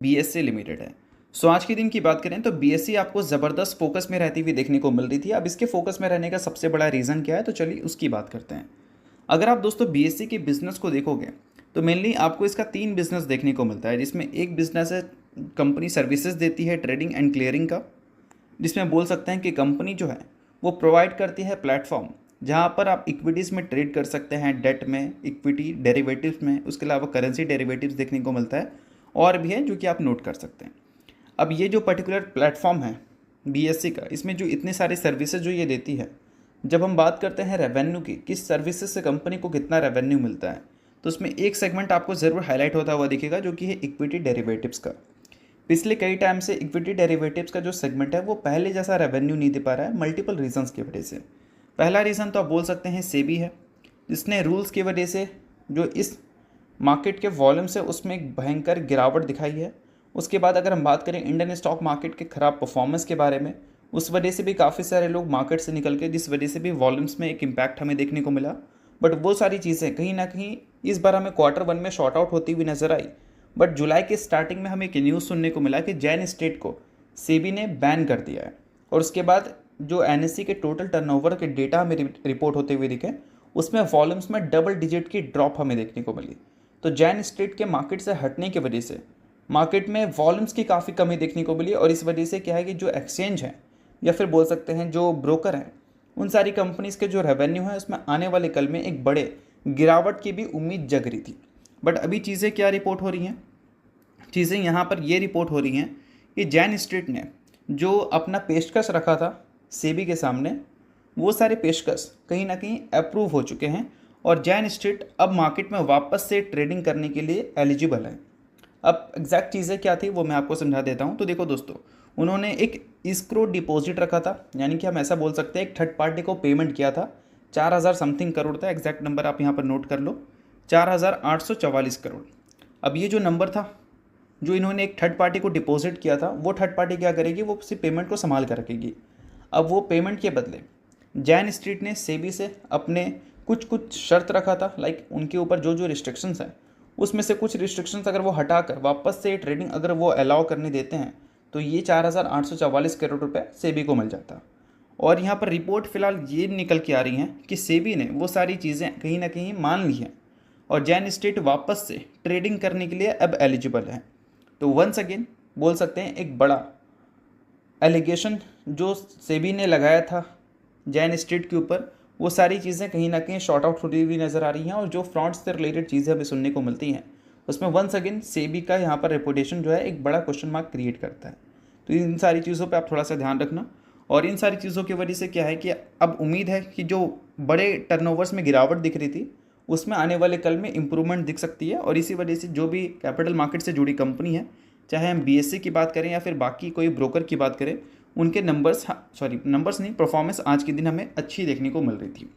BSc limited है। सो आज के दिन की बात करें तो बीएससी आपको ज़बरदस्त फोकस में रहती हुई देखने को मिल रही थी। अब इसके फोकस में रहने का सबसे बड़ा रीज़न क्या है, तो चलिए उसकी बात करते हैं। अगर आप दोस्तों बीएससी के बिज़नेस को देखोगे तो मेनली आपको इसका 3 बिज़नेस देखने को मिलता है, जिसमें एक बिज़नेस है कंपनी सर्विसेज देती है ट्रेडिंग एंड क्लियरिंग का, जिसमें बोल सकते हैं कि कंपनी जो है वो प्रोवाइड करती है प्लेटफॉर्म जहाँ पर आप इक्विटीज़ में ट्रेड कर सकते हैं, डेट में, इक्विटी डेरिवेटिव्स में, उसके अलावा करेंसी डेरिवेटिव्स देखने को मिलता है और भी है जो कि आप नोट कर सकते हैं। अब ये जो पर्टिकुलर प्लेटफॉर्म है बीएससी का, इसमें जो इतनी सारी सर्विसेज जो ये देती है, जब हम बात करते हैं रेवेन्यू की, किस सर्विसेज से कंपनी को कितना रेवेन्यू मिलता है, तो उसमें एक सेगमेंट आपको ज़रूर हाईलाइट होता हुआ दिखेगा जो कि है इक्विटी डेरिवेटिव्स का। पिछले कई टाइम से इक्विटी डेरिवेटिव्स का जो सेगमेंट है वो पहले जैसा रेवेन्यू नहीं दे पा रहा है, मल्टीपल रीजंस की वजह से। पहला रीज़न तो आप बोल सकते हैं सेबी है, जिसने रूल्स की वजह से जो इस मार्केट के वॉल्यूम से उसमें एक भयंकर गिरावट दिखाई है। उसके बाद अगर हम बात करें इंडियन स्टॉक मार्केट के ख़राब परफॉर्मेंस के बारे में, उस वजह से भी काफ़ी सारे लोग मार्केट से निकल के, जिस वजह से भी वॉल्यूम्स में एक इम्पैक्ट हमें देखने को मिला। बट वो सारी चीज़ें कहीं ना कहीं इस बार हमें क्वार्टर 1 में शॉर्ट आउट होती हुई नजर आई। बट जुलाई के स्टार्टिंग में हमें एक न्यूज़ सुनने को मिला कि जैन स्टेट को सेबी ने बैन कर दिया है, और उसके बाद जो एनएससी के टोटल टर्नओवर के डेटा हमें रिपोर्ट होते हुए दिखे, उसमें वॉल्यूम्स में डबल डिजिट की ड्रॉप हमें देखने को मिली। तो जैन स्टेट के मार्केट से हटने की वजह से मार्केट में वॉल्यूम्स की काफ़ी कमी देखने को मिली, और इस वजह से क्या है कि जो एक्सचेंज है या फिर बोल सकते हैं जो ब्रोकर हैं, उन सारी कंपनीज़ के जो रेवेन्यू है उसमें आने वाले कल में एक बड़े गिरावट की भी उम्मीद जग रही थी। बट अभी चीज़ें क्या रिपोर्ट हो रही हैं, चीज़ें यहाँ पर ये रिपोर्ट हो रही हैं कि जैन स्ट्रीट ने जो अपना पेशकश रखा था सेबी के सामने, वो सारे पेशकश कहीं ना कहीं अप्रूव हो चुके हैं, और जैन स्ट्रीट अब मार्केट में वापस से ट्रेडिंग करने के लिए एलिजिबल है। अब एग्जैक्ट चीज़ें क्या थी वो मैं आपको समझा देता हूँ। तो देखो दोस्तों, उन्होंने एक इस्क्रो डिपॉजिट रखा था, यानी कि हम ऐसा बोल सकते हैं एक थर्ड पार्टी को पेमेंट किया था। 4,000 समथिंग करोड़ था, एग्जैक्ट नंबर आप यहाँ पर नोट कर लो, 4,844 करोड़। अब ये जो नंबर था जो इन्होंने एक थर्ड पार्टी को डिपॉजिट किया था, वो थर्ड पार्टी क्या करेगी, वो उसी पेमेंट को संभाल कर रखेगी। अब वो पेमेंट के बदले जैन स्ट्रीट ने सेबी से अपने कुछ कुछ शर्त रखा था, लाइक उनके ऊपर जो जो रिस्ट्रिक्शंस हैं उसमें से कुछ रिस्ट्रिक्शंस अगर वो हटाकर वापस से ट्रेडिंग अगर वो अलाउ करने देते हैं तो ये 4,844 करोड़ रुपए सेबी को मिल जाता। और यहाँ पर रिपोर्ट फिलहाल ये निकल के आ रही हैं कि सेबी ने वो सारी चीज़ें कहीं ना कहीं मान ली हैं, और जैन स्ट्रीट वापस से ट्रेडिंग करने के लिए अब एलिजिबल है। तो वंस अगेन बोल सकते हैं एक बड़ा एलिगेशन जो सेबी ने लगाया था जैन स्ट्रीट के ऊपर, वो सारी चीज़ें कहीं ना कहीं शॉर्ट आउट होती हुई नज़र आ रही हैं, और जो फ्रॉड से रिलेटेड चीज़ें हमें सुनने को मिलती हैं उसमें वंस अगेन सेबी का यहाँ पर रेपुटेशन जो है एक बड़ा क्वेश्चन मार्क क्रिएट करता है। तो इन सारी चीज़ों पे आप थोड़ा सा ध्यान रखना, और इन सारी चीज़ों की वजह से क्या है कि अब उम्मीद है कि जो बड़े टर्नओवर्स में गिरावट दिख रही थी उसमें आने वाले कल में इंप्रूवमेंट दिख सकती है, और इसी वजह से जो भी कैपिटल मार्केट से जुड़ी कंपनी है, चाहे हम बीएससी की बात करें या फिर बाकी कोई ब्रोकर की बात करें, उनके नंबर्स नहीं, परफॉर्मेंस आज के दिन हमें अच्छी देखने को मिल रही थी।